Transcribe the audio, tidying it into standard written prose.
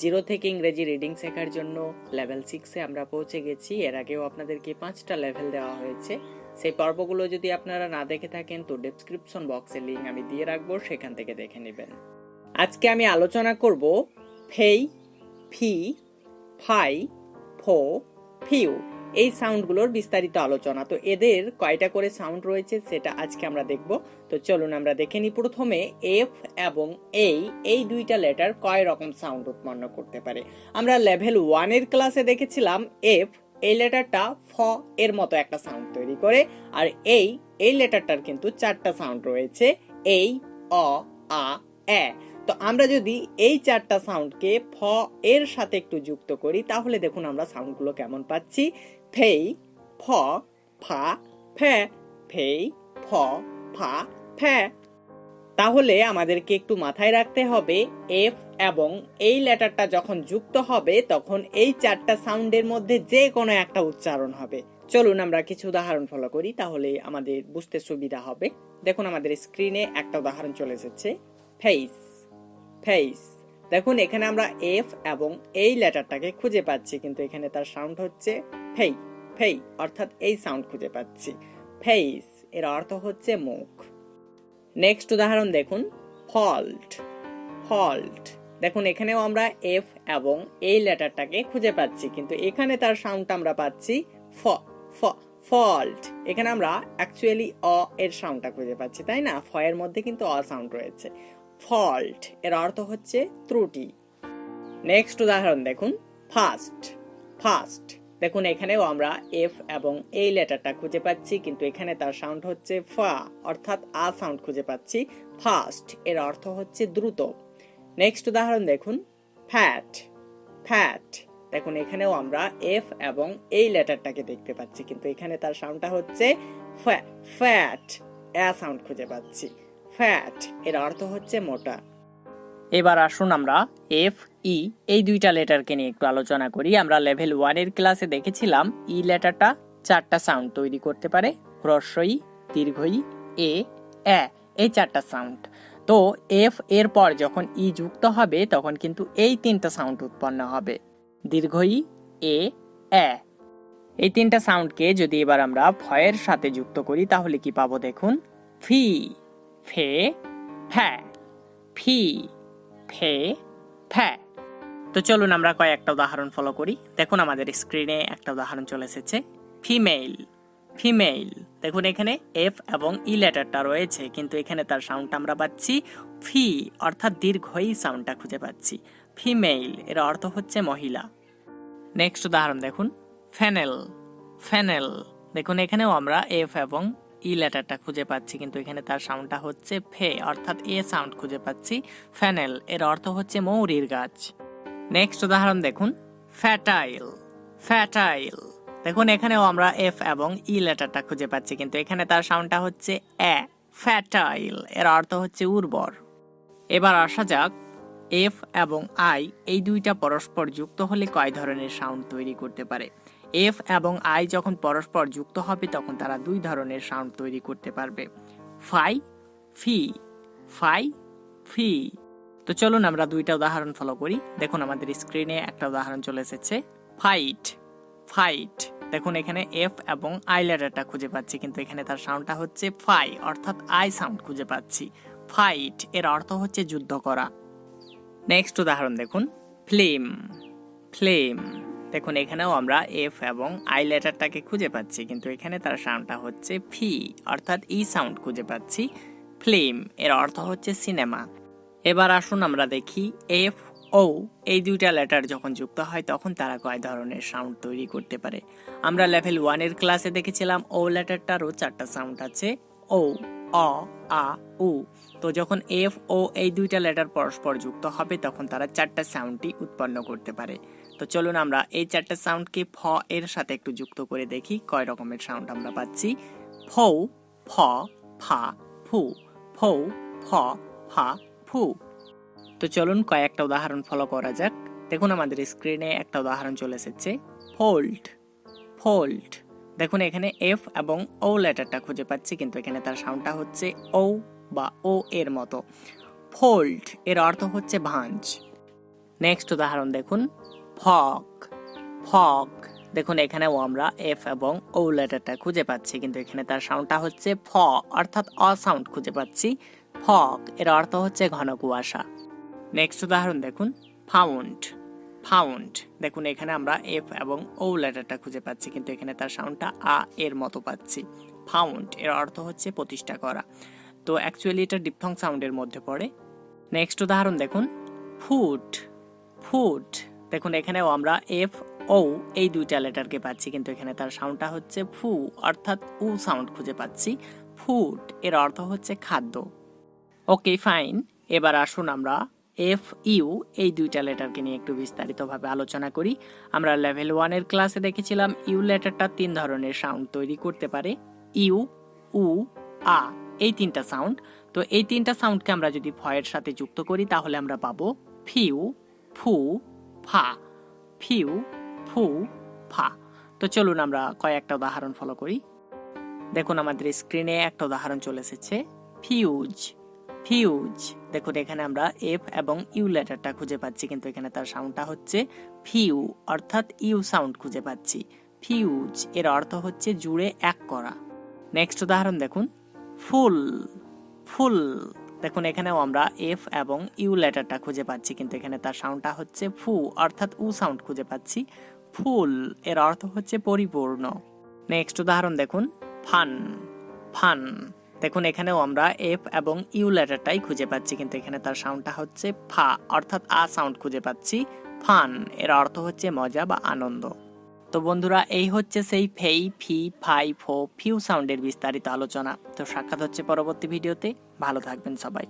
Zero থেকে ইংরেজি reading শেখার জন্য লেভেল 6-এ আমরা পৌঁছে গেছি। এর আগেও আপনাদেরকে 5টা লেভেল দেওয়া হয়েছে। সেই পর্বগুলো যদি আপনারা না দেখে থাকেন তো ডেসক্রিপশন বক্সে লিঙ্ক আমি দিয়ে রাখবো, সেখান থেকে দেখে নেবেন। আজকে আমি আলোচনা করব ফেই, ফি, ফাই, ফো, ফিউ এই সাউন্ডগুলোর বিস্তারিত আলোচনা। তো এদের কয়টা করে সাউন্ড রয়েছে সেটা আজকে আমরা দেখব। তো চলুন আমরা দেখে নিই। প্রথমে এফ এবং এই দুইটা লেটার কয় রকম সাউন্ড উৎপন্ন করতে পারে। আমরা লেভেল 1-এর ক্লাসে দেখেছিলাম এফ এই লেটারটা ফ এর মতো একটা সাউন্ড তৈরি করে, আর এই লেটারটার কিন্তু 4টা সাউন্ড রয়েছে, এই, অ, আ, এ। তো আমরা যদি এই 4টা সাউন্ডকে ফ এর সাথে একটু যুক্ত করি তাহলে দেখুন আমরা সাউন্ডগুলো কেমন পাচ্ছি। ফেই, ফ, ফা, ফে, ফেই, ফ, ফা, ফে। তাহলে আমাদেরকে একটু মাথায় রাখতে হবে এফ এবং এই লেটারটা যখন যুক্ত হবে তখন এই 4টা সাউন্ডের মধ্যে যে কোনো একটা উচ্চারণ হবে। চলুন আমরা কিছু উদাহরণ ফলো করি, তাহলে আমাদের বুঝতে সুবিধা হবে। দেখুন আমাদের স্ক্রিনে একটা উদাহরণ চলে এসেছে, ফেইস, ফেইস। দেখুন এখানে আমরা এফ এবং এই লেটারটাকে খুঁজে পাচ্ছি, কিন্তু এখানে তার সাউন্ড হচ্ছে ফেই, ফেই, অর্থাৎ এই সাউন্ড খুঁজে পাচ্ছি। ফেইস এর অর্থ হচ্ছে মুখ। নেক্সট উদাহরণ দেখুন, ফল্ট, ফল্ট। দেখুন এখানেও আমরা এফ এবং এই লেটারটাকে খুঁজে পাচ্ছি, কিন্তু এখানে তার সাউন্ডটা আমরা পাচ্ছি ফ, ফ, ফল্ট। এখানে আমরা অ্যাকচুয়ালি অ এর সাউন্ডটা খুঁজে পাচ্ছি, তাই না? ফ এর মধ্যে কিন্তু অ সাউন্ড রয়েছে। ফল্ট এর অর্থ হচ্ছে ত্রুটি। নেক্সট উদাহরণ দেখুন, ফাস্ট, ফাস্ট। দেখুন এখানেও আমরা এফ এবং এই লেটারটা খুঁজে পাচ্ছি, কিন্তু এখানে তার সাউন্ড হচ্ছে ফা, অর্থাৎ আ সাউন্ড খুঁজে পাচ্ছি। ফাস্ট এর অর্থ হচ্ছে দ্রুত। নেক্সট উদাহরণ দেখুন, ফ্যাট, ফ্যাট। দেখুন এখানেও আমরা এফ এবং এই লেটারটাকে দেখতে পাচ্ছি, কিন্তু এখানে তার সাউন্ডটা হচ্ছে ফ্যাট, এ সাউন্ড খুঁজে পাচ্ছি। ফ্যাট এর অর্থ হচ্ছে মোটা। এবার আসুন আমরা এফ, ই এই দুইটা লেটারকে নিয়ে একটু আলোচনা করি। আমরা লেভেল 1-এর ক্লাসে দেখেছিলাম ই লেটারটা 4টা সাউন্ড তৈরি করতে পারে, হ্রস্ব ই, দীর্ঘ ই, এ, এই 4টা সাউন্ড। তো এফ এর পর যখন ই যুক্ত হবে তখন কিন্তু এই 3টা সাউন্ড উৎপন্ন হবে, দীর্ঘ ই, এ, এই 3টা সাউন্ডকে যদি এবার আমরা ফয়ের সাথে যুক্ত করি তাহলে কি পাবো দেখুন, ফি, ফে, ফ্যা, ফি, ফে, ফ্যা। তো চলুন আমরা কয়েকটা উদাহরণ ফলো করি। দেখুন আমাদের স্ক্রিনে একটা উদাহরণ চলে এসেছে, ফিমেইল, ফিমেইল। দেখুন এখানে এফ এবং ই লেটারটা রয়েছে, কিন্তু এখানে তার সাউন্ডটা আমরা পাচ্ছি ফি, অর্থাৎ দীর্ঘ ই সাউন্ডটা খুঁজে পাচ্ছি। ফিমেইল এর অর্থ হচ্ছে মহিলা। নেক্সট উদাহরণ দেখুন, ফেনেল, ফেনেল। দেখুন এখানেও আমরা এফ এবং ই লেটারটা খুঁজে পাচ্ছি, কিন্তু এখানে তার সাউন্ডটা হচ্ছে ফে, অর্থাৎ এ সাউন্ড খুঁজে পাচ্ছি। ফেনেল এর অর্থ হচ্ছে মৌরির গাছ। নেক্সট উদাহরণ দেখুন, ফ্যাটাইল, ফ্যাটাইল। দেখুন এখানেও আমরা এফ এবং ই লেটারটা খুঁজে পাচ্ছি, কিন্তু এখানে তার সাউন্ডটা হচ্ছে এ, ফ্যাটাইল এর অর্থ হচ্ছে উর্বর। এবার আসা যাক এফ এবং আই এই দুইটা পরস্পর যুক্ত হলে কয় ধরনের সাউন্ড তৈরি করতে পারে। এফ এবং আই যখন পরস্পর যুক্ত হবে তখন তারা 2 ধরনের সাউন্ড তৈরি করতে পারবে, ফাই, ফি, ফাই, ফি। তো চলুন আমরা 2টা উদাহরণ ফলো করি। দেখুন আমাদের স্ক্রিনে একটা উদাহরণ চলে এসেছে, ফাইট, ফাইট। দেখুন এখানে এফ এবং আই লেটারটা খুঁজে পাচ্ছি, কিন্তু এখানে তার সাউন্ডটা হচ্ছে ফাই, অর্থাৎ আই সাউন্ড খুঁজে পাচ্ছি। ফাইট এর অর্থ হচ্ছে যুদ্ধ করা। নেক্সট উদাহরণ দেখুন, ফ্লেম, ফ্লেম। দেখুন এখানেও আমরা এফ এবং আই লেটারটাকে খুঁজে পাচ্ছি, কিন্তু এখানে তার সাউন্ডটা হচ্ছে ফি, অর্থাৎ ই সাউন্ড খুঁজে পাচ্ছি। ফ্লেম এর অর্থ হচ্ছে সিনেমা। এবার আসুন আমরা দেখি এফ, ও এই 2টা লেটার যখন যুক্ত হয় তখন তারা কয় ধরনের সাউন্ড তৈরি করতে পারে। আমরা লেভেল 1-এর ক্লাসে দেখেছিলাম ও লেটারটারও 4টা সাউন্ড আছে, ও, অ, আ, উ। তো যখন এফ, ও এই 2টা লেটার পরস্পর যুক্ত হবে তখন তারা 4টা সাউন্ডই উৎপন্ন করতে পারে। তো চলুন আমরা এই 4টা সাউন্ডকে ফ এর সাথে একটু যুক্ত করে দেখি কয় রকমের সাউন্ড আমরা পাচ্ছি। ফৌ, ফ, ফা, ফু, ফৌ, ফ, ফা, ফু। তো চলুন কয়েকটা উদাহরণ ফলো করা যাক। দেখুন আমাদের স্ক্রিনে একটা উদাহরণ চলে এসেছে, ফোল্ড, ফোল্ড। দেখুন এখানে এফ এবং ও লেটারটা খুঁজে পাচ্ছি, কিন্তু এখানে তার সাউন্ডটা হচ্ছে ও বা ও এর মতো। ফোল্ড এর অর্থ হচ্ছে ভাঁজ। নেক্সট উদাহরণ দেখুন, ফগ। ফগ, দেখুন এখানেও আমরা এফ এবং ও লেটারটা খুঁজে পাচ্ছি, কিন্তু এখানে তার সাউন্ডটা হচ্ছে ফ, অর্থাৎ অ সাউন্ড খুঁজে পাচ্ছি। ফগ এর অর্থ হচ্ছে ঘন কুয়াশা। নেক্সট উদাহরণ দেখুন, ফাউন্ড। ফাউন্ড, দেখুন এখানে আমরা এফ এবং ও লেটারটা খুঁজে পাচ্ছি, কিন্তু এখানে তার সাউন্ডটা আ এর মতো পাচ্ছি। ফাউন্ড এর অর্থ হচ্ছে প্রতিষ্ঠা করা। তো অ্যাকচুয়ালি এটা ডিপথং সাউন্ডের মধ্যে পড়ে। নেক্সট উদাহরণ দেখুন, ফুট। ফুট, দেখুন এখানেও আমরা এফ ও এই দুইটা লেটারকে পাচ্ছি, কিন্তু এখানে তার সাউন্ডটা হচ্ছে ফু, অর্থাৎ উ সাউন্ড খুঁজে পাচ্ছি। ফুড এর অর্থ হচ্ছে খাদ্য। ওকে ফাইন, এবার আসুন আমরা এফ ইউ এই দুইটা লেটারকে নিয়ে একটু বিস্তারিতভাবে আলোচনা করি। আমরা লেভেল 1 এর ক্লাসে দেখেছিলাম ইউ লেটারটা 3 ধরনের সাউন্ড তৈরি করতে পারে, ইউ, উ, আ, এই তিনটা সাউন্ড। তো এই তিনটা সাউন্ডকে আমরা যদি ফ এর সাথে যুক্ত করি তাহলে আমরা পাবো ফিউ, ফু, ফা। ফিউ, ফু, ফা। তো চলুন আমরা কয়েকটা উদাহরণ ফলো করি। দেখুন আমাদের স্ক্রিনে একটা উদাহরণ চলে এসেছে, ফিউজ। ফিউজ, দেখুন এখানে আমরা এফ এবং ইউ লেটারটা খুঁজে পাচ্ছি, কিন্তু এখানে তার সাউন্ডটা হচ্ছে ফিউ, অর্থাৎ ইউ সাউন্ড খুঁজে পাচ্ছি। ফিউজ এর অর্থ হচ্ছে জুড়ে এক করা। নেক্সট উদাহরণ দেখুন, ফুল। ফুল, দেখুন এখানেও আমরা এফ এবং ইউ লেটারটা খুঁজে পাচ্ছি, কিন্তু এখানে তার সাউন্ডটা হচ্ছে ফু, অর্থাৎ উ সাউন্ড খুঁজে পাচ্ছি। ফুল এর অর্থ হচ্ছে পরিপূর্ণ। নেক্সট উদাহরণ দেখুন, ফান। ফান, দেখুন এখানেও আমরা এফ এবং ইউ লেটারটাই খুঁজে পাচ্ছি, কিন্তু এখানে তার সাউন্ডটা হচ্ছে ফা, অর্থাৎ আ সাউন্ড খুঁজে পাচ্ছি। ফান এর অর্থ হচ্ছে মজা বা আনন্দ। তো বন্ধুরা, এই হচ্ছে সেই ফেই, ফি, ফাই, ফো, ফিউ সাউন্ডের বিস্তারিত আলোচনা। তো সাক্ষাৎ হচ্ছে পরবর্তী ভিডিওতে। ভালো থাকবেন সবাই।